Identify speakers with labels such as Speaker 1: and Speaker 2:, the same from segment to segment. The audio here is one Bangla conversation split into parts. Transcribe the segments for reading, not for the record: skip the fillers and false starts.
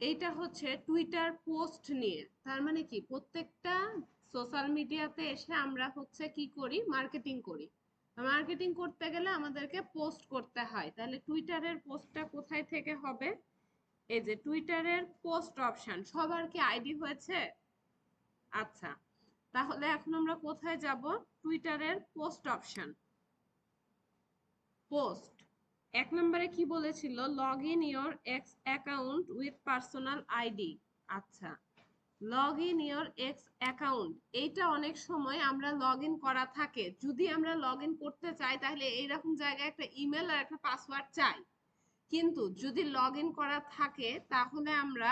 Speaker 1: এইটা হচ্ছে টুইটার পোস্ট নিয়ে। তার মানে কি, প্রত্যেকটা সোশ্যাল মিডিয়াতে এসে আমরা হচ্ছে কি করি, মার্কেটিং করি। মার্কেটিং করতে গেলে আমাদেরকে পোস্ট করতে হয়, তাহলে টুইটারের পোস্টটা কোথায় থেকে হবে? এই যে টুইটারের পোস্ট অপশন। সবার কি আইডি হয়েছে? আচ্ছা, তাহলে এখন আমরা কোথায় যাব? টুইটারের পোস্ট অপশন, পোস্ট। এক নম্বরে কি বলেছিল? Log in your X account with personal ID. আচ্ছা, log in your X account, এইটা অনেক সময় আমরা লগ ইন করা থাকে। যদি আমরা লগ ইন করতে চাই তাহলে এইরকম জায়গায় একটা ইমেল আর একটা পাসওয়ার্ড চাই। কিন্তু যদি লগ ইন করা থাকে তাহলে আমরা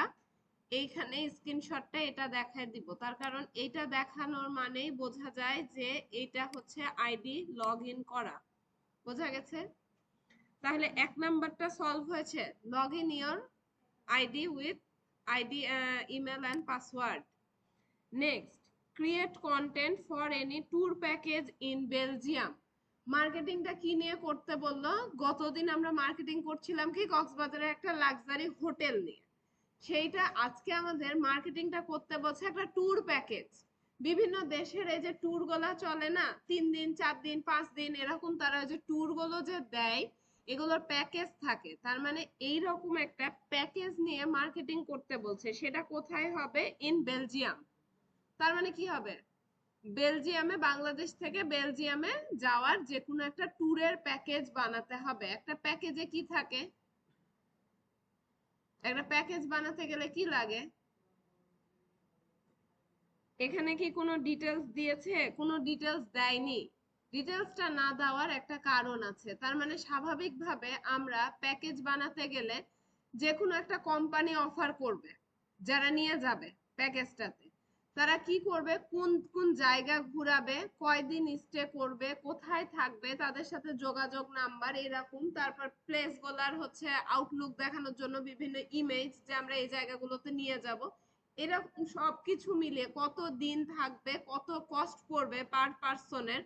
Speaker 1: এইখানে স্ক্রিনশটটা এটা দেখায় দিব। তার কারণ এইটা দেখানোর মানেই বোঝা যায় যে এইটা হচ্ছে আইডি লগ ইন করা। বোঝা গেছে? তাহলে এক নাম্বারটা সলভ হয়েছে, log in your ID with ID, email and password. Next, create content for any tour package in Belgium. মার্কেটিংটা কি নিয়ে করতে বললো? গতদিন আমরা মার্কেটিং করছিলাম কি, কক্সবাজারের একটা লাক্সারি হোটেল নিয়ে। সেইটা আজকে আমাদের মার্কেটিংটা করতে বলছে একটা ট্যুর প্যাকেজ। বিভিন্ন দেশের এই যে ট্যুর গুলা চলে না, 3 দিন 4 দিন 5 দিন এরকম, তারা যে ট্যুর গুলো যে দেয় এগুলোর প্যাকেজ থাকে। তার মানে এইরকম একটা প্যাকেজ নিয়ে মার্কেটিং করতে বলছে। সেটা কোথায় হবে? In Belgium. তার মানে কি হবে? বেলজিয়ামে, বাংলাদেশ থেকে বেলজিয়ামে যাওয়ার যে কোনো একটা ট্যুরের প্যাকেজ বানাতে হবে। একটা প্যাকেজে কি থাকে? একটা প্যাকেজ বানাতে গেলে কি লাগে? এখানে কি কোনো ডিটেলস দিয়েছে? কোনো ডিটেলস দেয়নি। ডিটেলসটা না দেওয়ার একটা কারণ আছে। তার মানে স্বাভাবিকভাবে আমরা প্যাকেজ বানাতে গেলে যে কোনো একটা কোম্পানি অফার করবে যারা নিয়ে যাবে প্যাকেজটাতে। তারা কি করবে, কোন কোন জায়গা ঘুরাবে, কয়দিন স্টে করবে, কোথায় থাকবে, তাদের সাথে যোগাযোগ নাম্বার এরকম, তারপর প্লেস গুলার হচ্ছে আউটলুক দেখানোর জন্য বিভিন্ন ইমেজ যে আমরা এই জায়গাগুলোতে নিয়ে যাব, এরকম সবকিছু মিলিয়ে কত দিন থাকবে, কত কস্ট পড়বে পার পার্সনের,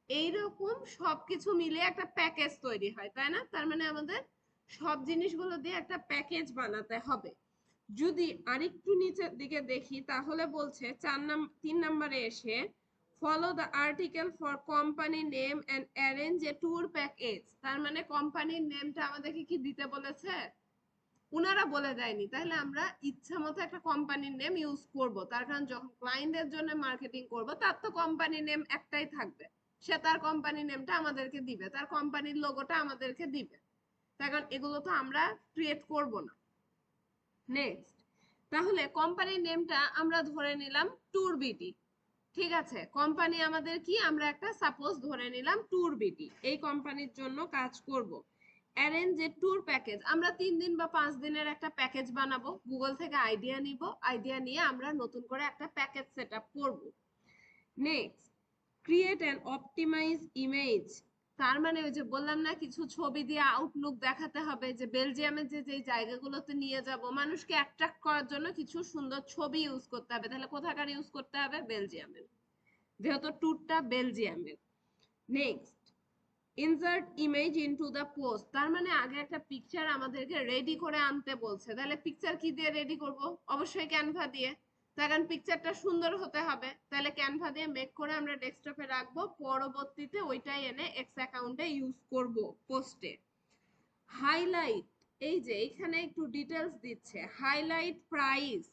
Speaker 1: এইরকম সবকিছু মিলিয়ে একটা প্যাকেজ তৈরি হয়, তাই না? তার মানে আমাদের সব জিনিসগুলো দিয়ে একটা প্যাকেজ বানাতে হবে। যদি আরেকটু নিচের দিকে দেখি তাহলে বলছে 3 নম্বরে এসে follow the article for company name and arrange a tour package. তার মানে কোম্পানির নেমটা আমাদেরকে কি দিতে বলেছে? উনারা বলে দেয়নি। তাহলে আমরা ইচ্ছা মতো একটা কোম্পানির নেম ইউজ করব। তার কারণ যখন ক্লায়েন্টের জন্য মার্কেটিং করব তার তো কোম্পানি নেম একটাই থাকবে। সে তার কোম্পানি নেমটা আমাদেরকে দিবে, তার কোম্পানির লোগোটা আমাদেরকে দিবে। তার কারণ এগুলো তো আমরা ক্রিয়েট করব না। নেক্সট, তাহলে কোম্পানির নেমটা আমরা ধরে নিলাম ট্যুর বিডি। ঠিক আছে, কোম্পানি আমাদের কি, আমরা একটা সাপোজ ধরে নিলাম ট্যুর বিডি, এই কোম্পানির জন্য কাজ করব। অ্যারেঞ্জ এ ট্যুর প্যাকেজ, আমরা 3 দিন বা 5 দিনের একটা প্যাকেজ বানাবো, গুগল থেকে আইডিয়া নিব, আইডিয়া নিয়ে আমরা নতুন করে একটা প্যাকেজ সেট আপ করবো। Next, create an optimise image. তার মানে ওই যে বললাম না, কিছু ছবি দিয়ে আউটলুক দেখাতে হবে যে বেলজিয়ামের যে যে জায়গাগুলোতে নিয়ে যাব, মানুষকে অ্যাট্রাক্ট করার জন্য কিছু সুন্দর ছবি ইউজ করতে হবে। তাহলে কোথাকার ইউজ করতে হবে? বেলজিয়ামের, যেহেতু ট্যুরটা বেলজিয়ামের। Next, insert image into the post. তার মানে আগে একটা পিকচার আমাদেরকে রেডি করে আনতে বলছে। তাহলে পিকচার কি দিয়ে রেডি করব? অবশ্যই ক্যানভা দিয়ে। তার কারণ পিকচারটা সুন্দর হতে হবে, তাহলে ক্যানভা দিয়ে মেক করে আমরা ডেস্কটপে রাখবো, পরবর্তীতে ওইটাই এনে এক্স অ্যাকাউন্টে ইউজ করব পোস্টে। হাইলাইট, এই যে এখানে একটু ডিটেলস দিচ্ছে, হাইলাইট প্রাইস।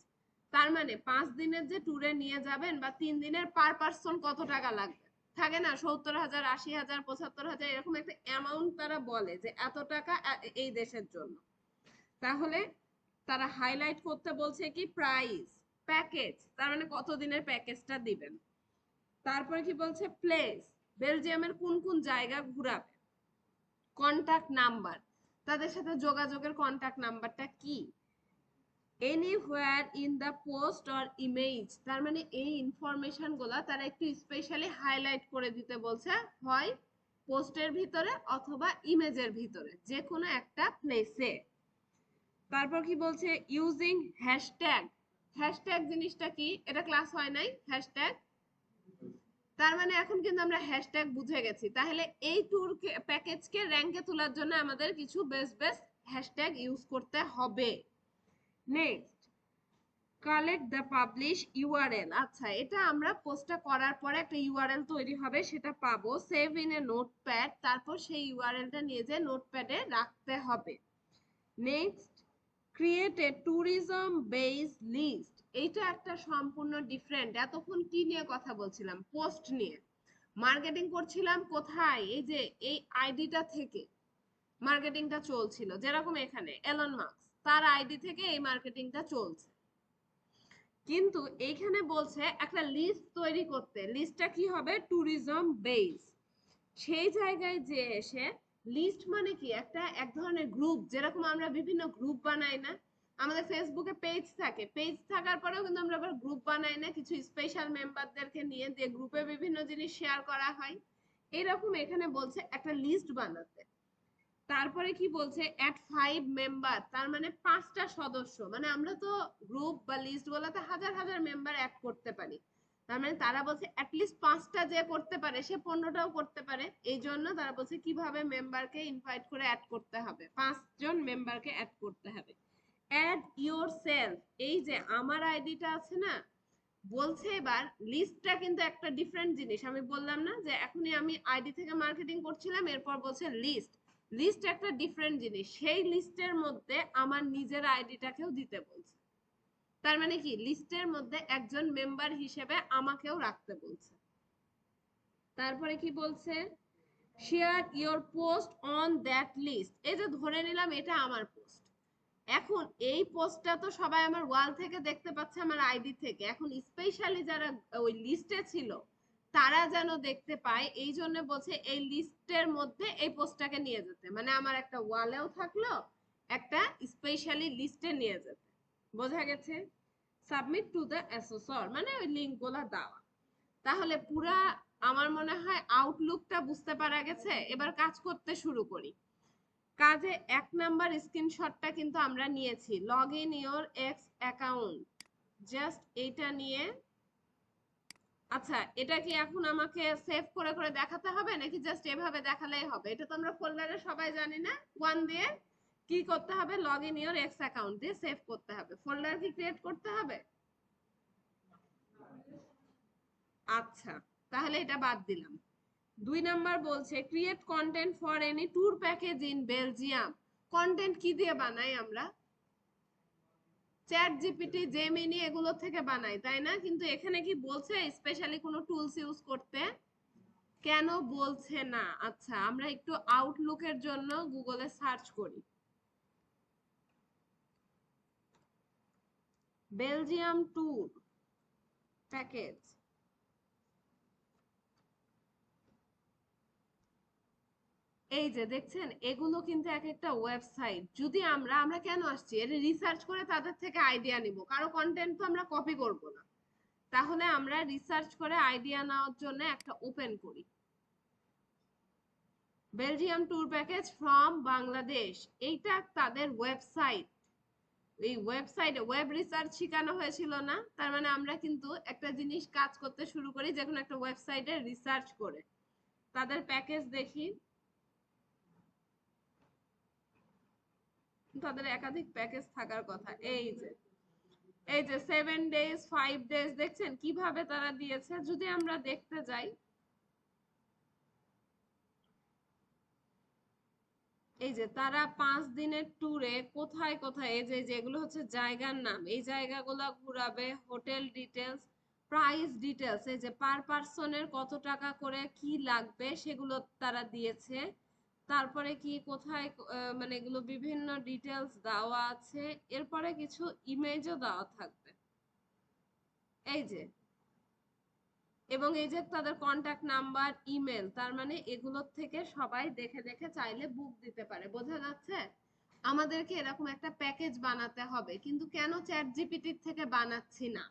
Speaker 1: তার মানে 5 দিনের যে ট্যুরে নিয়ে যাবেন বা 3 দিনের, পার পার্সন কত টাকা লাগবে থাকে না, 70,000 80,000 75,000 এরকম একটা অ্যামাউন্ট তারা বলে যে এত টাকা এই দেশের জন্য। তাহলে তারা হাইলাইট করতে বলছে কি, প্রাইস। প্যাকেজ, তার মানে কত দিনের প্যাকেজটা দিবেন। তারপরে কি বলছে? প্লেস, বেলজিয়ামের কোন কোন জায়গা ঘুরাবে। কন্টাক্ট নাম্বার, তাদের সাথে যোগাযোগের কন্টাক্ট নাম্বারটা কি। Anywhere in the post or image, তার মানে এই ইনফরমেশন গুলা তারা একটু স্পেশালি হাইলাইট করে দিতে বলছে, হয় পোস্টের ভিতরে অথবা ইমেজের ভিতরে, যে কোনো একটা প্লেসে। তারপর কি বলছে? Using hashtag. হ্যাশট্যাগ জিনিসটা কি? এটা ক্লাস হয় নাই হ্যাশট্যাগ। তার মানে এখন কিন্তু আমরা হ্যাশট্যাগ বুঝে গেছি। তাহলে এই ট্যুর প্যাকেজকে র্যাঙ্কে তোলার জন্য আমাদের কিছু বেস্ট বেস্ট হ্যাশট্যাগ ইউজ করতে হবে। Next, collect the publish URL. আচ্ছা, এটা আমরা পোস্টটা করার পরে একটা ইউআরএল তৈরি হবে, সেটা পাবো, সেভ ইন এ নোটপ্যাড, তারপর সেই ইউআরএলটা নিয়ে যে নোটপ্যাডে রাখতে হবে। Next, create a tourism based list. এইটা একটা সম্পূর্ণ ডিফারেন্ট। এতক্ষণ কি নিয়ে কথা বলছিলাম? পোস্ট নিয়ে। মার্কেটিং করছিলাম কোথায়? এই যে এই আইডিটা থেকে মার্কেটিংটা চলছিল, যেরকম এখানে এলন মাস্ক, তার আইডি থেকে এই মার্কেটিংটা চলছে। কিন্তু এইখানে বলছে একটা লিস্ট তৈরি করতে। লিস্টটা কি হবে? Tourism base. সেই জায়গায় যে এসে লিস্ট মানে কি? একটা এক ধরনের গ্রুপ, যেরকম আমরা বিভিন্ন গ্রুপ বানাই না? আমাদের ফেসবুকে পেজ থাকে, পেজ থাকার পরেও কিন্তু আমরা আবার গ্রুপ বানাই না কিছু স্পেশাল মেম্বারদেরকে নিয়ে, যে গ্রুপে বিভিন্ন জিনিস শেয়ার করা হয়। এরকম এখানে বলছে একটা লিস্ট বানাতে। তারপরে কি বলছে? অ্যাট 5 মেম্বার, তার মানে 5টা সদস্য। মানে আমরা তো গ্রুপ বা লিস্ট গুলোতে হাজার হাজার মেম্বার অ্যাড করতে পারি, তার মানে তারা বলছে অ্যাটলিস্ট 5টা যে করতে পারে সে 15টাও করতে পারে। এই জন্য তারা বলছে কিভাবে মেম্বারকে ইনভাইট করে অ্যাড করতে হবে, 5জন মেম্বারকে অ্যাড করতে হবে। অ্যাড ইয়োর সেলফ, এই যে আমার আইডিটা আছে না, বলছে এবার লিস্টটা কিন্তু একটা ডিফারেন্ট জিনিস। আমি বললাম না যে এখনই আমি আইডি থেকে মার্কেটিং করছিলাম, এরপর বলছে লিস্ট। লিস্ট একটা ডিফারেন্ট জিনিস, সেই লিস্টের মধ্যে আমার নিজের আইডিটাকেও দিতে বলছে। তার মানে কি? লিস্টের মধ্যে একজন মেম্বার হিসেবে আমাকেও রাখতে বলছে। তারপরে কি বলছে? Share your post on that list. এই যে ধরে নিলাম এটা আমার পোস্ট, এখন এই পোস্টটা তো সবাই আমার ওয়াল থেকে দেখতে পাচ্ছে, আমার আইডি থেকে। এখন স্পেশালি যারা ওই লিস্টে ছিল তারা যেন দেখতে পায়, এই জন্য বলছে এই লিস্টের মধ্যে এই পোস্টটাকে নিয়ে যেতে। মানে আমার একটা ওয়ালেও থাকলো, একটা স্পেশালি লিস্টে নিয়ে যেতে। বোঝা গেছে? সাবমিট টু দ্য অ্যাসেসর, মানে ওই লিঙ্ক গুলা দেওয়া। তাহলে পুরা আমার মনে হয় আউটলুকটা বুঝতে পারা গেছে। এবার কাজ করতে শুরু করি। কাজে 1 নাম্বার স্ক্রিনশটটা কিন্তু আমরা নিয়েছি, log in your x account, just এইটা নিয়ে। আচ্ছা, এটা কি এখন আমাকে সেভ করে করে দেখাতে হবে, নাকি জাস্ট এভাবে দেখালেই হবে? এটা তো আমরা ফোল্ডারে সবাই জানি না, ওয়ান দিয়ে কি করতে হবে? Log in your x account দিয়ে সেভ করতে হবে। ফোল্ডার কি ক্রিয়েট করতে হবে? আচ্ছা, তাহলে এটা বাদ দিলাম। 2 নাম্বার বলছে create content for any tour package in Belgium. Content কি দিয়ে বানাই আমরা? চ্যাট জিপিটি, জেমিনি, এগুলো থেকে বানাই, তাই না? কিন্তু এখানে কি বলছে স্পেশালি কোনো টুলস ইউজ করতে? কেন বলছে না? আচ্ছা, আমরা একটু আউটলুকের জন্য গুগলে সার্চ করি, বেলজিয়াম ট্যুর প্যাকেজ। এই যে দেখছেন, এগুলো কিন্তু এক একটা ওয়েবসাইট। যদি আমরা আমরা কেন আসছি? এটা রিসার্চ করে তাদের থেকে আইডিয়া নিব, কারো কন্টেন্ট তো আমরা কপি করব না। তাহলে আমরা রিসার্চ করে আইডিয়া নেওয়ার জন্য একটা ওপেন করি, Belgium tour package from Bangladesh. এইটা তাদের ওয়েবসাইট। এই ওয়েবসাইটে ওয়েব রিসার্চ শেখানো হয়েছিল না? তার মানে আমরা কিন্তু একটা জিনিস কাজ করতে শুরু করি যে কোনো একটা ওয়েবসাইটে রিসার্চ করে। তাদের প্যাকেজ দেখি, তাদের একাধিক প্যাকেজ থাকার কথা। এই যে 7 ডেজ 5 ডেজ, দেখছেন কিভাবে তারা দিয়েছে? যদি আমরা দেখতে যাই, এই যে তারা 5 দিনের ট্যুরে কোথায় কোথায়, এই যে যেগুলো হচ্ছে জায়গার নাম, এই জায়গাগুলো ঘুরাবে, হোটেল ডিটেলস, প্রাইস ডিটেলস, এই যে পার পার্সনের কত টাকা করে কি লাগবে সেগুলো তারা দিয়েছে। তারপরে কি কোথায় মানে এগুলো বিভিন্ন ডিটেলস দেওয়া আছে। এরপরে কিছু ইমেজও দেওয়া থাকবে, এই যে, এবং এই যে তাদের কন্টাক্ট নাম্বার, ইমেল। তার মানে এগুলোর থেকে সবাই দেখে দেখে চাইলে বুক দিতে পারে। বোঝা যাচ্ছে? আমাদেরকে এরকম একটা প্যাকেজ বানাতে হবে, কিন্তু কেন চ্যাট জিপিটির থেকে বানাচ্ছি না?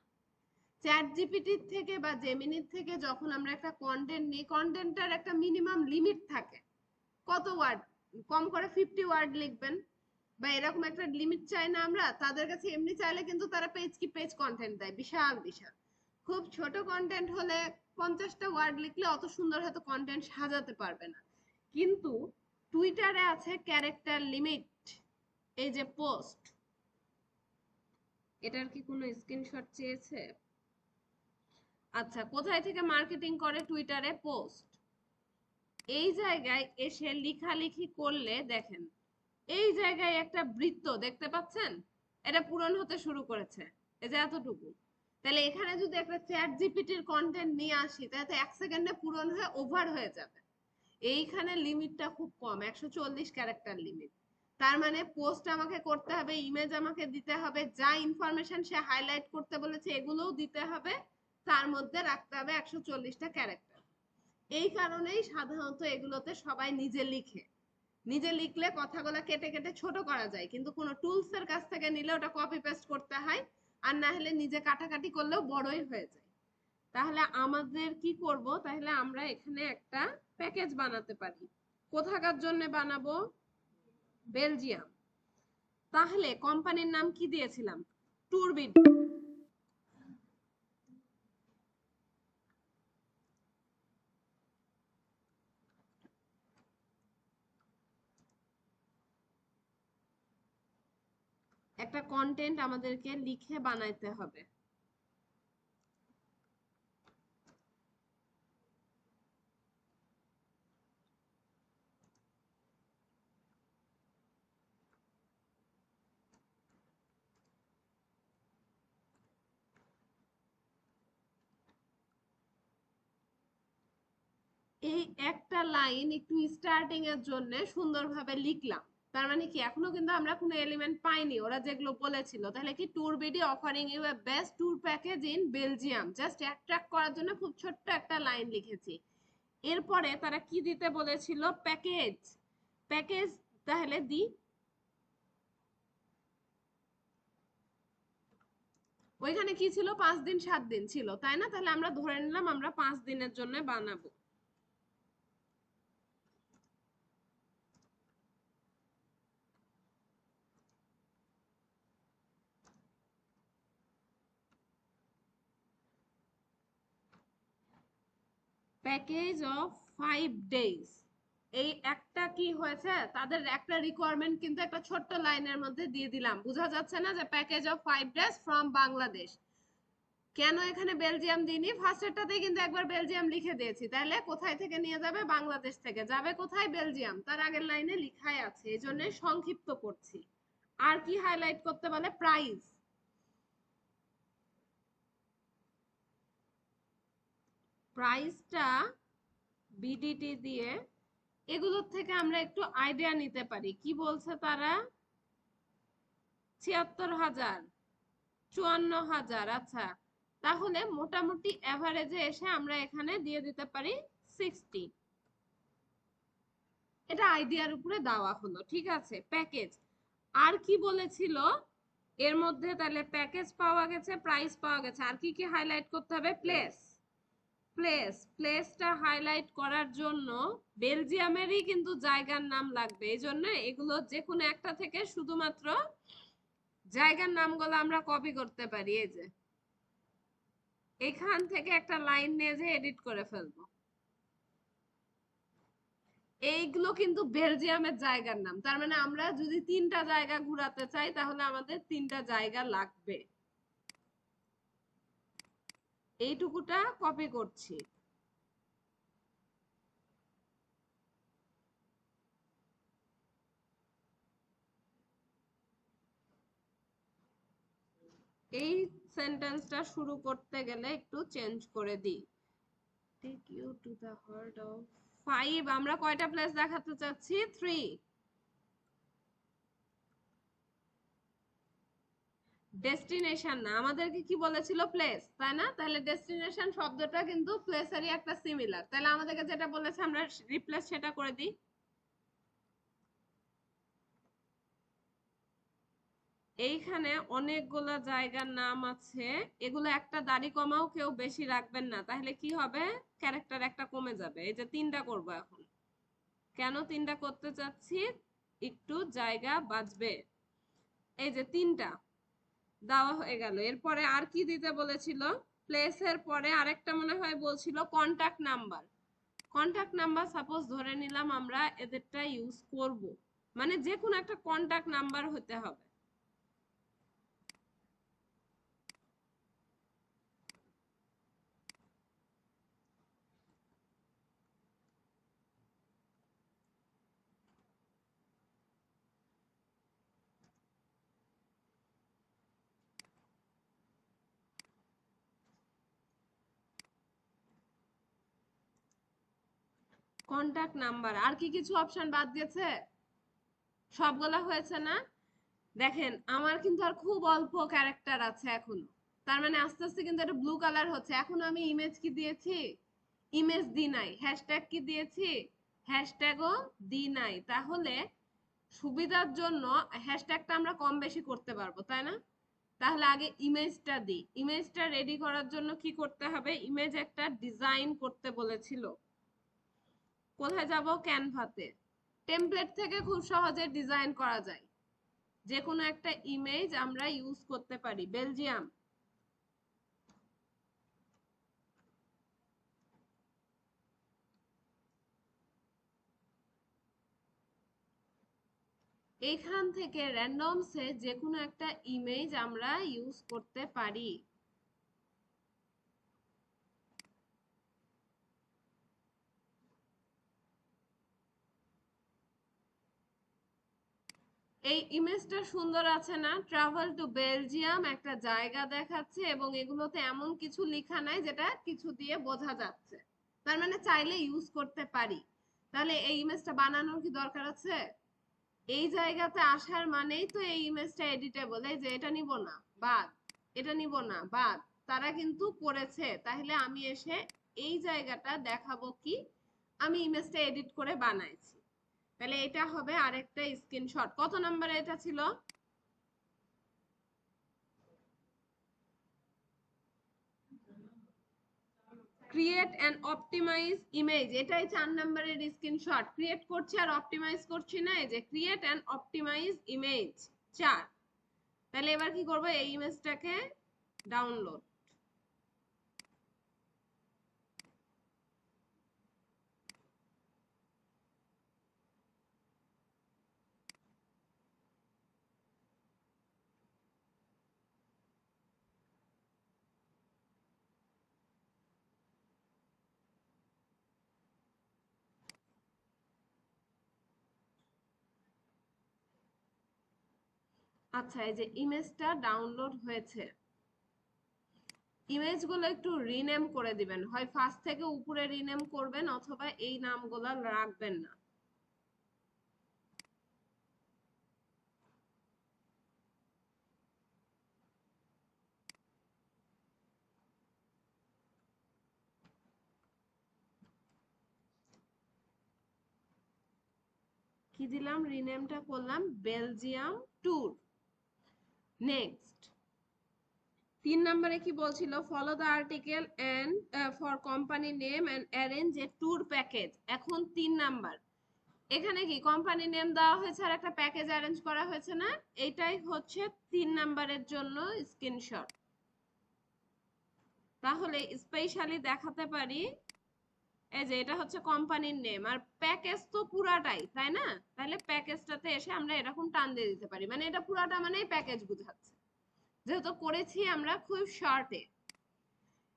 Speaker 1: চ্যাট জিপিটির থেকে বা জেমিনির থেকে যখন আমরা একটা কন্টেন্ট নিই, কন্টেন্টটার একটা মিনিমাম লিমিট থাকে। কত ওয়ার্ড? কম করে 50 ওয়ার্ড লিখবেন, বা এরকম একটা লিমিট চাই না আমরা তাদের কাছে? এমনি চাইলে কিন্তু তারা পেজ কি পেজ কন্টেন্ট দেয়, বিশাল বিশাল। খুব ছোট কন্টেন্ট হলে 50টা ওয়ার্ড লিখলে অত সুন্দর হয়তো কন্টেন্ট সাজাতে পারবে না। কিন্তু টুইটারে আছে ক্যারেক্টার লিমিট, এই যে পোস্ট, এটার কি কোনো স্ক্রিনশট চেয়েছে? আচ্ছা, কোথায় থেকে মার্কেটিং করে? টুইটারে পোস্ট। এই জায়গায় এসে লেখালেখি করলে দেখেন এই জায়গায় একটা বৃত্ত দেখতে পাচ্ছেন, এটা পূরণ হতে শুরু করেছে, এই যে এতটুকু। তাহলে এখানে যদি একটা চ্যাট জিপিটির কন্টেন্ট নিয়ে আসি তাহলে 1 সেকেন্ডে পূরণ হয়ে ওভার হয়ে যাবে। এইখানে লিমিটটা খুব কম, 140 ক্যারেক্টার লিমিট। তার মানে পোস্ট আমাকে করতে হবে, ইমেজ আমাকে দিতে হবে, যা ইনফরমেশন সে হাইলাইট করতে বলেছে এগুলোও দিতে হবে, তার মধ্যে রাখতে হবে 140টা ক্যারেক্টার। এই কারণেই সাধারণত এগুলোতে সবাই নিজে লিখে। নিজে লিখলে কথাগুলো কেটে কেটে ছোট করা যায়, কিন্তু কোনো টুলস এর কাছ থেকে নিলে ওটা কপি পেস্ট করতে হয়, আর না হলে নিজে কাটাকাটি করলেও বড়ই হয়ে যায়। তাহলে আমাদের কি করব? তাহলে আমরা এখানে একটা প্যাকেজ বানাতে পারি। কোথাকার জন্য বানাবো? বেলজিয়াম। তাহলে কোম্পানির নাম কি দিয়েছিলাম? ট্যুরবিট। একটা কন্টেন্ট আমাদেরকে লিখে বানাইতে হবে। এই একটা লাইন একটু স্টার্টিং এর জন্য সুন্দরভাবে লিখলাম। তার মানে কি এখনো কিন্তু আমরা কোনো এলিমেন্ট পাইনি, ওরা যেগুলো বলেছিল। তাহলে কি tour BD offering you a best tour package in Belgium, just attract করার জন্য খুব ছোট্ট একটা লাইন লিখেছি। এরপরে তারা কি দিতে বলেছিল? প্যাকেজ। প্যাকেজ তাহলে দি। ওইখানে কি ছিল? 5 দিন 7 দিন ছিল, তাই না? তাহলে আমরা ধরে নিলাম আমরা 5 দিনের জন্য বানাবো। Package of 5 days. এই একটা কি হয়েছে, তাদের একটা রিকোয়ারমেন্ট কিন্তু একটা ছোট্ট লাইনের মধ্যে দিয়ে দিলাম। বোঝা যাচ্ছে না যে package of 5 days from Bangladesh. কেন এখানে বেলজিয়াম দিইনি? ফার্স্টেরটাতেই কিন্তু একবার বেলজিয়াম লিখে দিয়েছি। তাহলে কোথায় থেকে নিয়ে যাবে? বাংলাদেশ থেকে। যাবে কোথায়? বেলজিয়াম। তার আগের লাইনে লিখাই আছে, এই জন্য সংক্ষিপ্ত করছি। আর কি হাইলাইট করতে বলে? প্রাইস। প্রাইসটা বিডিটি দিয়ে এগুলোর থেকে আমরা একটু আইডিয়া নিতে পারি। কি বলছে তারা? ৭৬,০০০, ৫৪,০০০। আচ্ছা, তাহলে মোটামুটি এভারেজে এসে আমরা এখানে দিয়ে দিতে পারি 60। এটা আইডিয়ার উপরে দেওয়া হলো, ঠিক আছে। প্যাকেজ আর কি বলেছিল এর মধ্যে? তাহলে প্যাকেজ পাওয়া গেছে, প্রাইস পাওয়া গেছে, আর কি কি হাইলাইট করতে হবে? প্লেস। প্লেসটা হাইলাইট করার জন্য বেলজিয়ামেরই কিন্তু জায়গার নাম লাগবে। এই জন্য এগুলো যে কোনো একটা থেকে শুধুমাত্র জায়গার নামগুলো আমরা কপি করতে পারি। এই যে এখান থেকে একটা লাইন নিয়ে যে এডিট করে ফেলবো। এইগুলো কিন্তু বেলজিয়ামের জায়গার নাম। তার মানে আমরা যদি 3টা জায়গা ঘুরাতে চাই তাহলে আমাদের 3টা জায়গা লাগবে। এইটুকুটা কপি করছি। এই সেন্টেন্সটা শুরু করতে গেলে একটু চেঞ্জ করে দিই। Take you to the heart of 5। আমরা কয়টা প্লেস দেখাতে চাচ্ছি? 3। ডেস্টিনেশন না, আমাদেরকে কি বলেছিল? প্লেস, তাই না? তাহলে ডেস্টিনেশন শব্দটা কিন্তু প্লেসেরই একটা সিমিলার। তাহলে আমাদেরকে যেটা বলেছে আমরা রিপ্লেস সেটা করে দিই। এইখানে অনেকগুলো জায়গার নাম আছে, এগুলো একটা দাড়ি কমাও কেউ বেশি রাখবেন না, তাহলে কি হবে? ক্যারেক্টার একটা কমে যাবে। এই যে 3টা করবো এখন। কেন 3টা করতে চাচ্ছি? একটু জায়গা বাঁচবে। এই যে 3টা দেওয়া হয়ে গেল। এরপরে আর কি দিতে বলেছিল? প্লেসের পরে আরেকটা মনে হয় বলছিল contact number. Contact number suppose ধরে নিলাম আমরা এদেরটা ইউজ করব, মানে যে কোনো একটা কন্টাক্ট নাম্বার হতে হবে। কন্টাক্ট নাম্বার, আর কি কিছু অপশন বাদ দিয়েছে? সবগুলা হয়েছে না? দেখেন আমার কিন্তু আর খুব অল্প ক্যারেক্টার আছে এখনো, তার মানে আস্তে আস্তে কিন্তু এটা ব্লু কালার হচ্ছে। এখন আমি ইমেজ কি দিয়েছি? ইমেজ দি নাই। হ্যাশট্যাগ কি দিয়েছি? হ্যাশট্যাগও দি নাই। তাহলে সুবিধার জন্য হ্যাশট্যাগটা আমরা কম বেশি করতে পারবো, তাই না? তাহলে আগে ইমেজটা দিই। ইমেজটা রেডি করার জন্য কি করতে হবে? ইমেজ একটা ডিজাইন করতে বলেছিল। কোথায় যাব? ক্যানভাতে। টেমপ্লেট থেকে খুব সহজে ডিজাইন করা যায়। যে কোনো একটা ইমেজ আমরা ইউজ করতে পারি। বেলজিয়াম। এইখান থেকে র্যান্ডমসে যে কোনো একটা ইমেজ আমরা ইউজ করতে পারি। এই ইমেজটা সুন্দর আছে না? ট্রাভেল টু বেলজিয়াম একটা জায়গা দেখাচ্ছে এবং এগুলোতে এমন কিছু লেখা নাই যেটা কিছু দিয়ে বোঝা যাচ্ছে, তার মানে চাইলে ইউজ করতে পারি। তাহলে এই ইমেজটা বানানোর কি দরকার আছে? এই জায়গাতে আসার মানেই তো এই ইমেজটা এডিটেবল। এই যে এটা নিব না, বাদ। এটা নিব না, বাদ। তারা কিন্তু করেছে। তাহলে আমি এসে এই জায়গাটা দেখাবো কি আমি ইমেজটা এডিট করে বানাইছি। তাহলে এটা হবে আরেকটা স্ক্রিনশট। কত নম্বরে এটা ছিল? ক্রিয়েট এন্ড অপটিমাইজ ইমেজ, এটাই 4 নম্বরের স্ক্রিনশট। ক্রিয়েট করছি আর অপটিমাইজ করছি না, এই যে ক্রিয়েট এন্ড অপটিমাইজ ইমেজ 4। তাহলে এবার কি করব? এই ইমেজটাকে ডাউনলোড। আচ্ছা, এই যে ইমেজটা ডাউনলোড হয়েছে। ইমেজগুলো একটু রিনেম করে দিবেন, হয় ফার্স্ট থেকে উপরে রিনেম করবেন অথবা এই নামগুলো রাখবেন না। কি দিলাম? রিনেমটা করলাম বেলজিয়াম ট্যুর। নেক্সট 3 নম্বরে কি বলছিল? Follow the article and for company name and arrange a tour package. এখন 3 নাম্বার, এখানে কি কোম্পানি নেম দেওয়া হয়েছে আর একটা প্যাকেজ অ্যারেঞ্জ করা হয়েছে না? এটাই হচ্ছে 3 নাম্বারের জন্য স্ক্রিনশট। তাহলে স্পেশালি দেখাতে পারি, এই যে এটা হচ্ছে কোম্পানির নেম আর প্যাকেজ তো পুরাটাই, তাই না? তাহলে প্যাকেজটাতে এসে আমরা এরকম টান দিয়ে দিতে পারি, মানে এটা পুরাটা মানেই প্যাকেজ বুঝাচ্ছে, যেহেতু করেছি আমরা খুব শর্টে।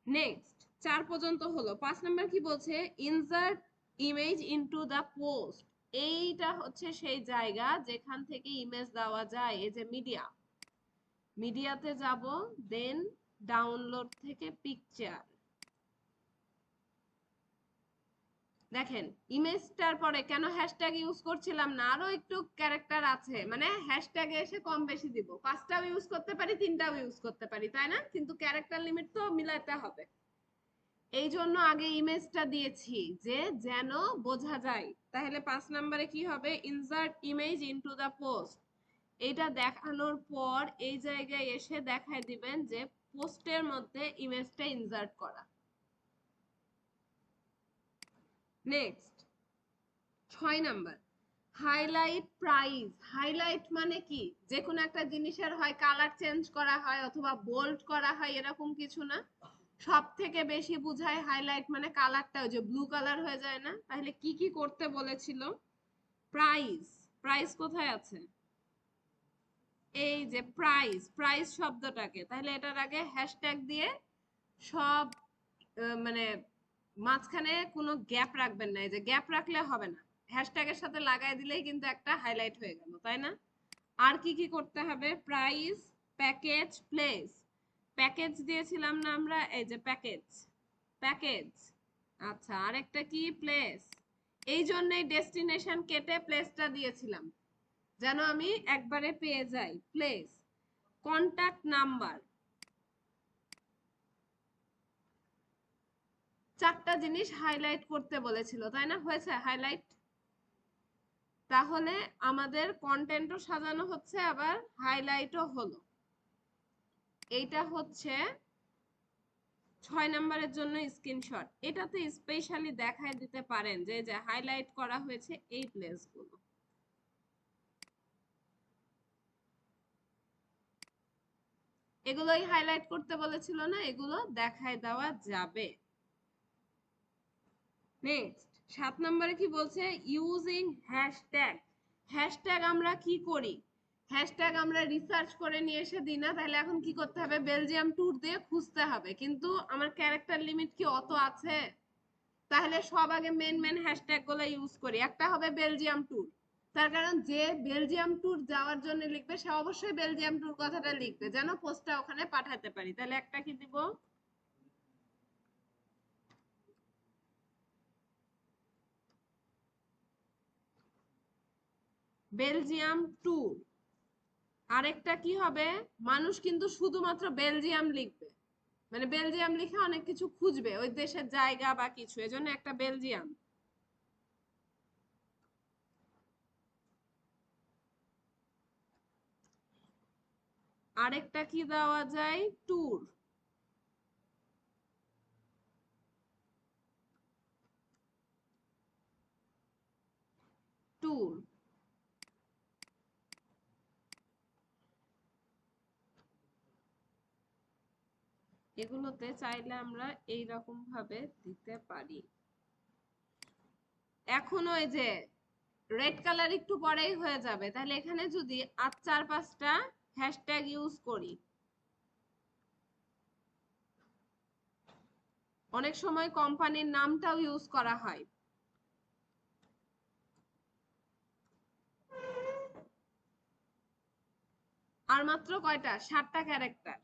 Speaker 1: নেক্সট 4 পর্যন্ত হলো। 5 নাম্বার কি বলছে? Insert image into the post. এইটা হচ্ছে সেই জায়গা যেখান থেকে ইমেজ দেওয়া যায়। এই যে মিডিয়া, মিডিয়াতে যাব, দেন ডাউনলোড থেকে পিকচার। দেখেন ইমেজটার পরে কেন হ্যাশট্যাগ ইউজ করছিলাম না? আরো একটু ক্যারেক্টার আছে, মানে হ্যাশট্যাগে এসে কম বেশি দিব। 5টাও ইউজ করতে পারি, 3টাও ইউজ করতে পারি, তাই না? কিন্তু ক্যারেক্টার লিমিট তো মিলাতে হবে। এই জন্য আগে ইমেজটা দিয়েছি যে যেন বোঝা যায়। তাহলে 5 নম্বরে কি হবে? Insert image into the post. এটা দেখানোর পর এই জায়গায় এসে দেখায় দিবেন যে পোস্টের মধ্যে ইমেজটা ইনসার্ট করা। Next 6 number, highlight price. Highlight মানে কি? যে কোনো একটা জিনিসের হয় কালার চেঞ্জ করা হয় অথবা বোল্ড করা হয়, এরকম কিছু না? সব থেকে বেশি বুঝায় হাইলাইট মানে কালারটা ওই যে ব্লু কালার হয়ে যায় না? তাহলে কি কি করতে বলেছিল? প্রাইস। প্রাইস কোথায় আছে? এই যে প্রাইস, প্রাইস শব্দটাকে, তাহলে এটার আগে হ্যাশট্যাগ দিয়ে সব মানে মাঝখানে কোনো গ্যাপ রাখবেন না। এই যে গ্যাপ রাখলে হবে না, হ্যাশট্যাগের সাথে লাগাই দিলেই কিন্তু একটা হাইলাইট হয়ে গেল, তাই না? আর কি কি করতে হবে? Price, package, place. প্যাকেজ দিয়েছিলাম না আমরা? এই যে প্যাকেজ, প্যাকেজ। আচ্ছা, আরেকটা কি? প্লেস। এই জন্যই ডেস্টিনেশন কেটে প্লেসটা দিয়েছিলাম, যেন আমি একবারে পেয়ে যাই। প্লেস, কন্টাক্ট নাম্বার, চারটা জিনিস হাইলাইট করতে বলেছিল, তাই না? হয়েছে হাইলাইট? তাহলে আমাদের কন্টেন্টও সাজানো হচ্ছে, আবার হাইলাইটও হলো। এইটা হচ্ছে 6 নম্বরের জন্য স্ক্রিনশট। এটাতে স্পেশালি দেখায় দিতে পারেন যে যে হাইলাইট করা হয়েছে এই প্লেসগুলো। এগুলোই হাইলাইট করতে বলেছিল না, এগুলো দেখায় দেওয়া যাবে। নেক্সট 7 নম্বরে কি বলছে? Using hashtag. হ্যাশট্যাগ আমরা কি করি? হ্যাশট্যাগ আমরা রিসার্চ করে নিয়ে এসে দিই না? তাহলে এখন কি করতে হবে? বেলজিয়াম ট্যুর দিয়ে খুঁজতে হবে। কিন্তু আমার ক্যারেক্টার লিমিট কি অত আছে? তাহলে সব আগে মেন মেন হ্যাশট্যাগ গুলো ইউজ করি। একটা হবে বেলজিয়াম ট্যুর, তার কারণ যে বেলজিয়াম ট্যুর যাওয়ার জন্য লিখবে সে অবশ্যই বেলজিয়াম ট্যুর কথাটা লিখবে, যেন পোস্টটা ওখানে পাঠাতে পারি। তাহলে একটা কি দিব? Belgium tour. আরেকটা কি হবে? মানুষ কিন্তু শুধুমাত্র বেলজিয়াম লিখবে, মানে বেলজিয়াম লিখে অনেক কিছু খুঁজবে, ওই দেশের জায়গা বা কিছু, এজন্য একটা বেলজিয়াম। আরেকটা কি দেওয়া যায়? ট্যুর। ট্যুর এগুলোতে চাইলে আমরা এইরকম ভাবে দিতে পারি। এখনো এই যে রেড কালার একটু পরেই হয়ে যাবে, তাহলে এখানে যদি আর 4-5টা হ্যাশট্যাগ ইউজ করি। অনেক সময় কোম্পানির নামটাও ইউজ করা হয়। আর মাত্র কয়টা? 7টা ক্যারেক্টার।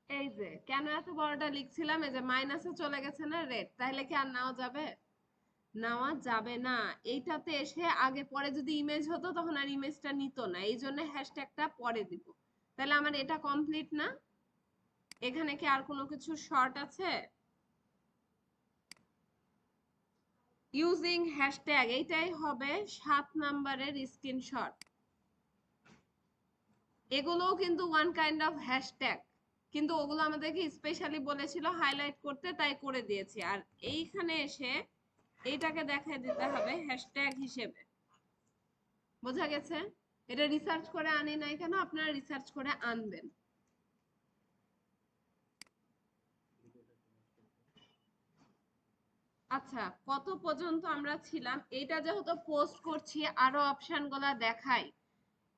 Speaker 1: এই যে কেন এত বড়টা লিখছিলাম, এই যে মাইনাসে চলে গেছে না রেড, তাহলে কি আর নেওয়া যাবে? নেওয়া যাবে না। এইটাতে এসে আগে পরে যদি ইমেজ হতো তখন আর ইমেজটা নিত না, এই জন্য হ্যাশট্যাগটা পরে দিব। তাহলে আমার এটা কমপ্লিট না? এখানে কি আর কোনো কিছু শর্ট আছে? ইউজিং হ্যাশট্যাগ, এইটাই হবে 7 নাম্বারের স্ক্রিনশট। এগুলোও কিন্তু ওয়ান কাইন্ড অফ হ্যাশট্যাগ, কিন্তু ওগুলো আমাদেরকে স্পেশালি বলেছিল হাইলাইট করতে, তাই করে দিয়েছি। আর এইখানে এসে এইটাকে দেখায় দিতে হবে হ্যাশট্যাগ হিসেবে। বোঝা গেছে? এটা রিসার্চ করে আনি নাই কেন, আপনারা রিসার্চ করে আনবেন। আচ্ছা, কত পর্যন্ত আমরা ছিলাম? এইটা যেহেতু পোস্ট করছি আরো অপশন গুলা দেখাই।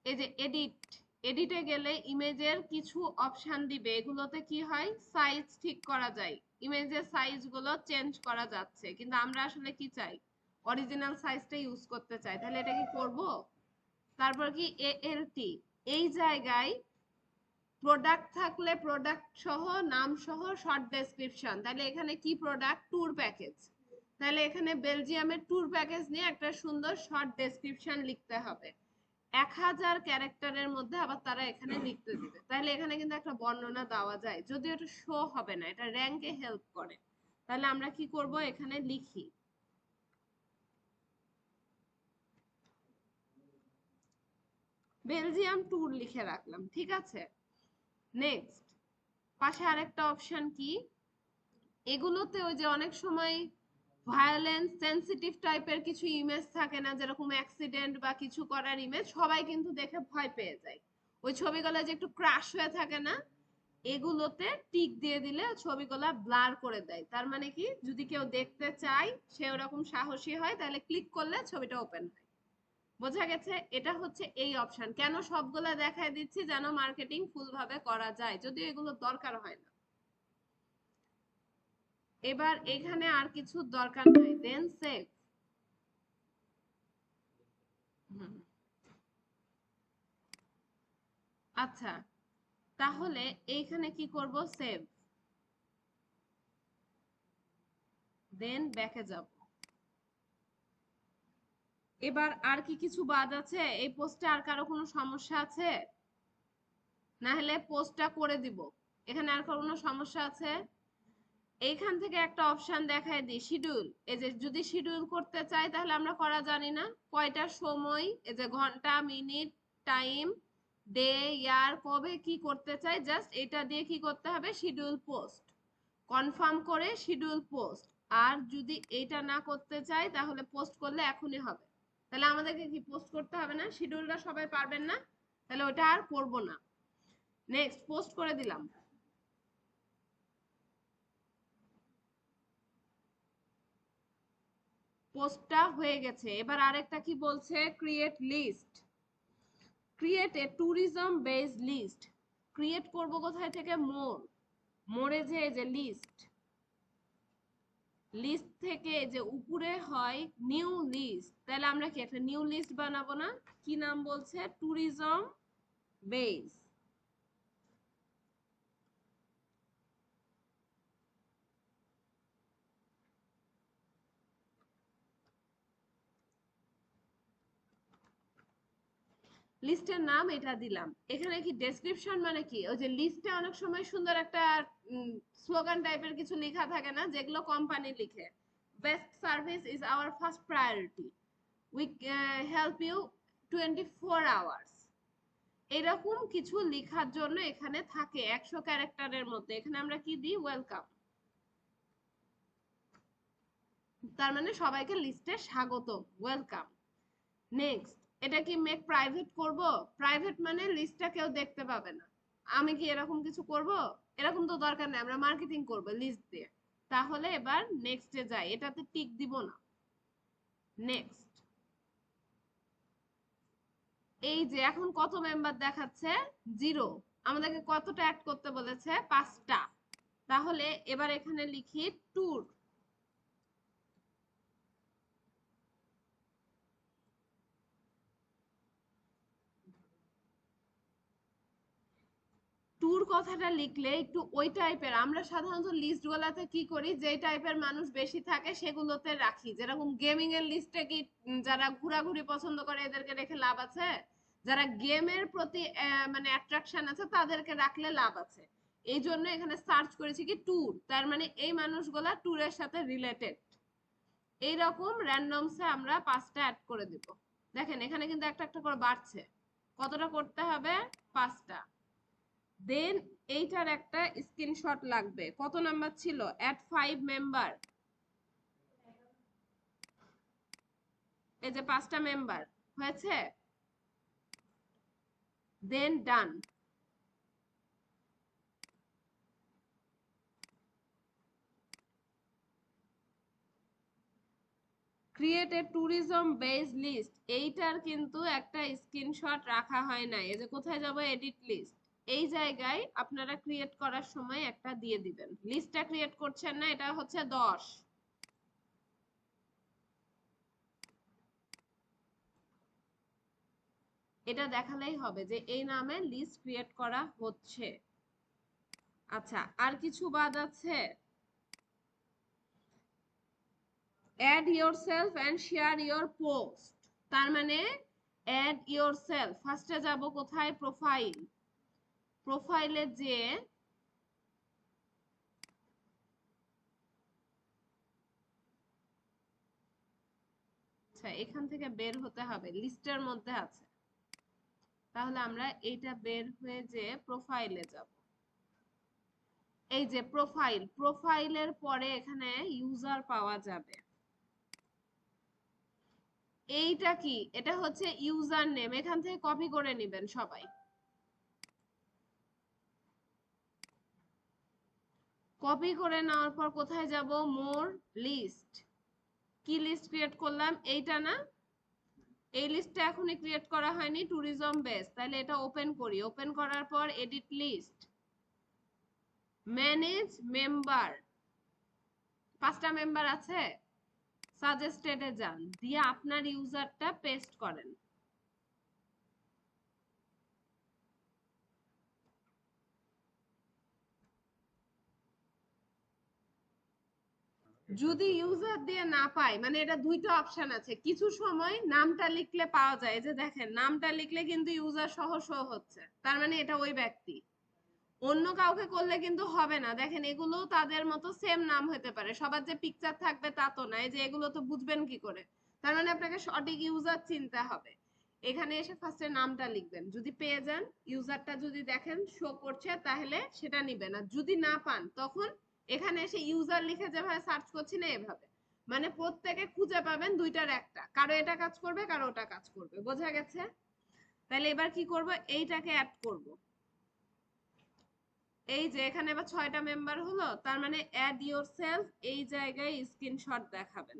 Speaker 1: এই যে এডিট, এডিটে গেলে ইমেজের কিছু অপশন দিবে, এগুলোতে কি হয়? সাইজ ঠিক করা যায়, ইমেজের সাইজ গুলো চেঞ্জ করা যাচ্ছে, কিন্তু আমরা আসলে কি চাই? অরিজিনাল সাইজটা ইউজ করতে চাই। তাহলে এটা কি করব? তারপর কি এএলটি, এই জায়গায় প্রোডাক্ট থাকলে প্রোডাক্ট সহ নাম সহ শর্ট ডেসক্রিপশন। তাহলে এখানে কি প্রোডাক্ট? Tour package. তাহলে এখানে বেলজিয়ামের ট্যুর প্যাকেজ নিয়ে একটা সুন্দর শর্ট ডেসক্রিপশন লিখতে হবে। 1000 ক্যারেক্টারের মধ্যে আবার তারা এখানে লিখতে দিবে। তাহলে এখানে কিন্তু একটা বর্ণনা দেওয়া যায়, যদিও এটা শো হবে না, এটা র্যাঙ্কে হেল্প করে। তাহলে আমরা কি করব? এখানে লিখি বেলজিয়াম ট্যুর লিখে রাখলাম, ঠিক আছে। নেক্সট, পাশে আরেকটা অপশন কি? এগুলোতে ওই যে অনেক সময় ভায়োলেন্স সেনসিটিভ টাইপের কিছু ইমেজ থাকে না, যেরকম অ্যাক্সিডেন্ট বা কিছু করার ইমেজ, সবাই কিন্তু দেখে ভয় পেয়ে যায়। ওই ছবিগুলো যে একটু ক্রাশ হয়ে থাকে না, এগুলোতে টিক দিয়ে দিলে ছবিগুলা ব্লার করে দেয়। তার মানে কি, যদি কেউ দেখতে চায়, সে ওরকম সাহসী হয়, তাহলে ক্লিক করলে ছবিটা ওপেন হয়। বোঝা গেছে? এটা হচ্ছে এই অপশন। কেন সবগুলা দেখায় দিচ্ছি? যেন মার্কেটিং ফুল ভাবে করা যায়, যদিও এগুলো দরকার হয় না। এবার এখানে আর কিছু দরকার নাই, দেন সেভ। আচ্ছা, তাহলে এইখানে কি করব, সেভ, দেন ব্যাকে যাব। এবার আর কি কিছু বাদ আছে? এই পোস্টে আর কারো কোনো সমস্যা আছে? না হলে পোস্টটা করে দিব। এখানে আর কোনো সমস্যা আছে? এইখান থেকে একটা অপশন দেখায় দিই, শিডিউল। এই যে যদি শিডিউল করতে চাই তাহলে আমরা করা জানি না, কয়টার সময়, এই যে ঘন্টা, মিনিট, টাইম, ডে, ইয়ার, কবে কি করতে চাই, জাস্ট এটা দিয়ে কি করতে হবে, শিডিউল পোস্ট, কনফার্ম করে শিডিউল পোস্ট। আর যদি এটা না করতে চাই তাহলে পোস্ট করলে এখনই হবে। তাহলে আমাদেরকে কি পোস্ট করতে হবে না? শিডিউলটা সবাই পারবেন না? তাহলে ওটা আর করব না। নেক্সট, পোস্ট করে দিলাম। পোস্টটা হয়ে গেছে। এবার আরেকটা কি বলছে, create list. Create a tourism based list. Create করব কোথায় থেকে? মোর, মোরে যে এই যে লিস্ট, লিস্ট থেকে যে উপরে হয় নিউ লিস্ট, তাহলে আমরা কি একটা নিউ লিস্ট বানাবো না? কি নাম বলছে? Tourism base. লিস্টের নাম এটা দিলাম। এখানে কি ডেসক্রিপশন মানে কি, ওই যে লিস্টে অনেক সময় সুন্দর একটা স্লোগান টাইপের কিছু লেখা থাকে না, যেগুলো কোম্পানি লিখে, best service is our first priority, we help you 24 hours, এরকম কিছু লেখার জন্য এখানে থাকে 100 ক্যারেক্টারের মধ্যে। এখানে আমরা কি দিই, ওয়েলকাম, তার মানে সবাইকে লিস্টে স্বাগত, ওয়েলকাম। নেক্সট, এটা কি মেক প্রাইভেট করব? প্রাইভেট মানে লিস্টটা কেউ দেখতে পাবে না। আমি কি এরকম কিছু করব? এরকম তো দরকার নেই, আমরা মার্কেটিং করব লিস্ট দিয়ে। তাহলে এবার নেক্সটে যাই, এটাতে টিক দিব না। নেক্সট, এই যে এখন কত মেম্বার দেখাচ্ছে, 0। আমাদেরকে কতটা অ্যাড করতে বলেছে? 5টা। তাহলে এবার এখানে লিখি ট্যুর। ট্যুর কথাটা লিখলে একটু ওই টাইপের, আমরা সাধারণত লিস্ট গুলাতে কি করি, যে টাইপের মানুষ বেশি থাকে সেগুলোতে রাখি। যেরকম গেমিং এর লিস্টে কি যারা ঘোরাঘুরি পছন্দ করে এদেরকে রেখে লাভ আছে? যারা গেমের প্রতি মানে অ্যাট্রাকশন আছে তাদেরকে রাখলে লাভ আছে। এই জন্য এখানে সার্চ করেছি কি ট্যুর, তার মানে এই মানুষগুলা ট্যুরের সাথে রিলেটেড। এইরকম র্যান্ডমসে আমরা 5টা অ্যাড করে দিব। দেখেন এখানে কিন্তু একটা একটা করে বাড়ছে। কতটা করতে হবে? 5টা। দেন এইটার একটা স্ক্রিনশট লাগবে। কত নাম্বার ছিল? At 5 member. এই যে 5টা মেম্বার হয়েছে। Then done. Create a tourism base list, এইটার কিন্তু একটা স্ক্রিনশট রাখা হয় না। এই যে কোথায় যাব, এডিট লিস্ট, এই জায়গায় আপনারা ক্রিয়েট করার সময় একটা দিয়ে দিবেন। লিস্টটা ক্রিয়েট করছেন না, এটা হচ্ছে 10। এটা দেখালেই হবে যে এই নামে লিস্ট ক্রিয়েট করা হচ্ছে। আচ্ছা, আর কিছু বাদ আছে? Add yourself and share your post, তার মানে অ্যাড yourself, ফার্স্টে যাব কোথায়, প্রোফাইল। প্রোফাইলে যে আচ্ছা এখান থেকে বের হতে হবে, লিস্টের মধ্যে আছে। তাহলে আমরা এইটা বের হয়ে যে প্রোফাইলে যাব। এই যে প্রোফাইল, প্রোফাইলের পরে এখানে ইউজার পাওয়া যাবে। এইটা কি, এটা হচ্ছে ইউজার নেম, এখান থেকে কপি করে নেবেন সবাই। কপি করে নেওয়ার পর কোথায় যাব, মোর, লিস্ট। কি লিস্ট ক্রিয়েট করলাম, এইটা না? এই লিস্টটা এখনই ক্রিয়েট করা হয়নি, ট্যুরিজম বেস। তাহলে এটা ওপেন করি, ওপেন করার পর এডিট লিস্ট, ম্যানেজ মেম্বার। 5টা মেম্বার আছে, সাজেস্টেডে যান, দিয়ে আপনার ইউজারটা পেস্ট করেন। যদি ইউজার দিয়ে না পাই, মানে এটা দুইটা অপশন আছে। কিছু সময় নামটা লিখলে পাওয়া যায়, যে দেখেন নামটা লিখলে কিন্তু ইউজার সহ শো হচ্ছে, তার মানে এটা ওই ব্যক্তি। অন্য কাউকে করলে কিন্তু হবে না। দেখেন এগুলো তাদের মতো সেম নাম হতে পারে, সবার যে পিকচার থাকবে তা তো নয়, যে এগুলো তো বুঝবেন কি করে। তার মানে আপনাকে সঠিক ইউজার চিনতে হবে। এখানে এসে ফার্স্টে নামটা লিখবেন, যদি পেয়ে যান ইউজারটা যদি দেখেন শো করছে তাহলে সেটা নিবেন, আর যদি না পান তখন এখানে এসে ইউজার লিখে যেভাবে সার্চ করছি না এভাবে, মানে প্রত্যেকে খুঁজে পাবেন দুইটার একটা, কারো এটা কাজ করবে কারো ওটা কাজ করবে। বোঝা গেছে? তাহলে এবার কি করব, এইটাকে অ্যাড করব। এই যে এখানে এবার 6টা মেম্বার হলো, তার মানে অ্যাড ইয়োরসেলফ এই জায়গায় স্ক্রিনশট দেখাবেন।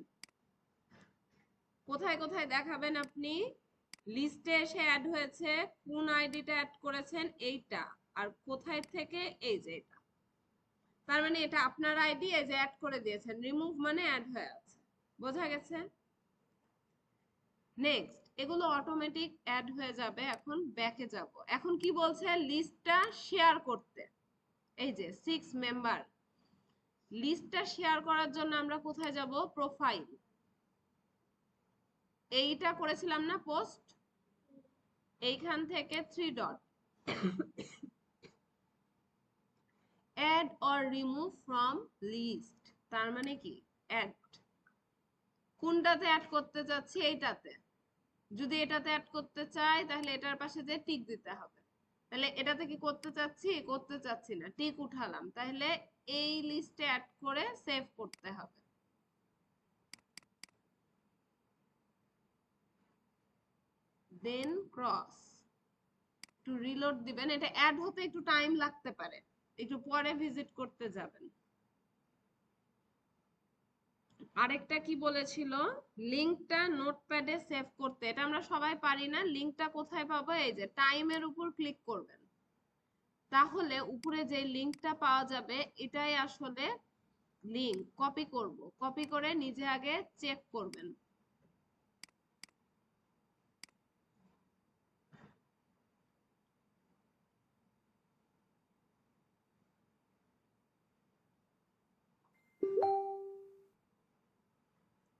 Speaker 1: কোথায় কোথায় দেখাবেন আপনি? লিস্টে এসে অ্যাড হয়েছে, কোন আইডিটা অ্যাড করেছেন এইটা, আর কোথায় থেকে এই যে এটা। তার মানে এটা আপনার আইডি, এই যে অ্যাড করে দিয়েছেন, রিমুভ মানে অ্যাড হয়ে আছে। বোঝা গেছে? নেক্সট, এগুলো অটোমেটিক অ্যাড হয়ে যাবে। এখন ব্যাকে যাব। এখন কি বলছে, লিস্টটা শেয়ার করতে। এই যে 6 মেম্বার, লিস্টটা শেয়ার করার জন্য আমরা কোথায় যাব? প্রোফাইল। এইটা করেছিলাম না পোস্ট, এইখান থেকে 3 dot, add or remove from list. তার মানে কি অ্যাড, কোনটাতে অ্যাড করতে যাচ্ছি? এইটাতে। যদি এটাতে অ্যাড করতে চাই তাহলে এটার পাশে যে টিক দিতে হবে। তাহলে এটাতে কি করতে চাচ্ছি? করতে চাচ্ছি না, টিক উঠালাম। তাহলে এই লিস্টে অ্যাড করে সেভ করতে হবে। দেন ক্রস টু রিলোড দিবেন। এটা অ্যাড হতে একটু টাইম লাগতে পারে, একটু পরে ভিজিট করতে যাবেন। আরেকটা কি বলেছিল, লিংকটা নোটপ্যাডে সেভ করতে। এটা আমরা সবাই পারি না। লিংকটা কোথায় পাবো? এই যে টাইমের উপর ক্লিক করবেন, তাহলে উপরে যে লিংকটা পাওয়া যাবে এটাই আসলে লিংক। কপি করব, কপি করে নিজে আগে চেক করবেন।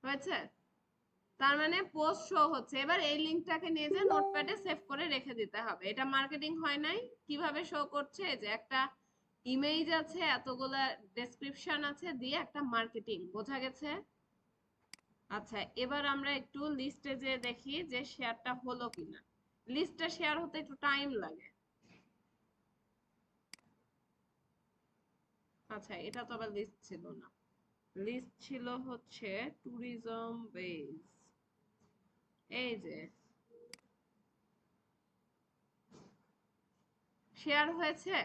Speaker 1: হয়েছে? তার মানে পোস্ট শো হচ্ছে। এবার এই লিংকটাকে নিয়ে যে নোটপ্যাডে সেভ করে রেখে দিতে হবে। এটা মার্কেটিং হয় নাই? কিভাবে শো করছে, যে একটা ইমেজ আছে, এতগুলা ডেসক্রিপশন আছে, দিয়ে একটা মার্কেটিং। বোঝা গেছে? আচ্ছা, এবার আমরা একটু লিস্টে যে দেখি যে শেয়ারটা হলো কিনা। লিস্টটা শেয়ার হতে একটু টাইম লাগে। আচ্ছা, এটা তো আবার লিস্ট ছিল না, লিস্ট ছিল হচ্ছে ট্যুরিজম বেজ। এই যে শেয়ার হয়েছে,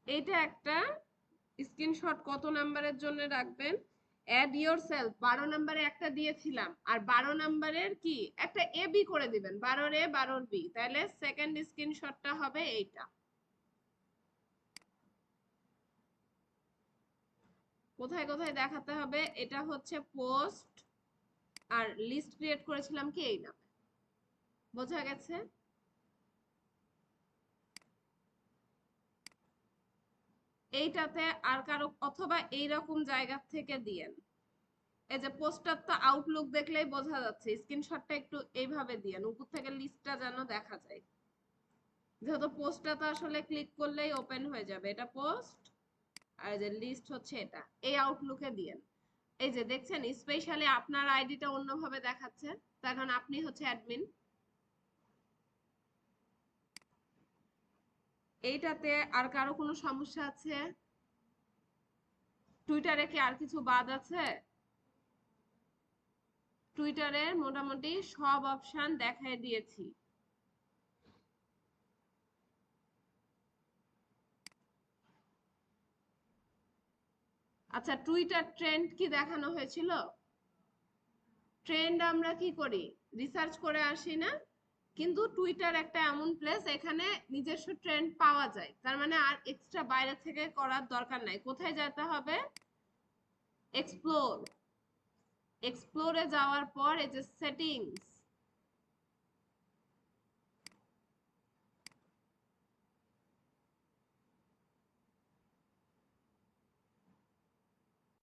Speaker 1: এইটা একটা স্ক্রিনশট কত নাম্বারের জন্য রাখবেন? অ্যাড ইয়োরসেলফ 12 নাম্বারে একটা দিয়েছিলাম, আর 12 নাম্বারের কি একটা এ বি করে দিবেন, 12 এ 12 বি, তাহলে সেকেন্ড স্ক্রিনশটটা হবে এইটা। কোথায় কোথায় দেখাতে হবে? এটা হচ্ছে পোস্ট, আর লিস্ট ক্রিয়েট করেছিলাম কি এই নামে। বোঝা গেছে? এইটাতে আর কারো, অথবা এইরকম জায়গা থেকে দিয়েন। এই যে পোস্টার তো আউটলুক দেখলেই বোঝা যাচ্ছে, স্ক্রিনশটটা একটু এইভাবে দিয়েন, উপর থেকে লিস্টটা যেন দেখা যায়। যেহেতু পোস্টটা তো আসলে ক্লিক করলেই ওপেন হয়ে যাবে, এটা পোস্ট, আর যে লিস্ট হচ্ছে এটা, এই আউটলুকে দিয়েন। এই যে দেখছেন স্পেশালি আপনার আইডিটা অন্যভাবে দেখাচ্ছে, তার কারণ আপনি হচ্ছে অ্যাডমিন। এইটাতে আর কারো কোনো সমস্যা আছে? টুইটারে কি আর কিছু বাদ আছে? টুইটারে মোটামুটি সব অপশন দেখাই দিয়েছি। আচ্ছা, টুইটার ট্রেন্ড কি দেখানো হয়েছিল? ট্রেন্ড আমরা কি করি, রিসার্চ করে আসি না? কিন্তু টুইটার একটা এমন প্লেস, এখানে নিজস্ব ট্রেন্ড পাওয়া যায়। তার মানে আর এক্সট্রা বাইরে থেকে করার দরকার নাই। কোথায় যেতে হবে? এক্সপ্লোর। এক্সপ্লোরে যাওয়ার পর এই যে সেটিংস,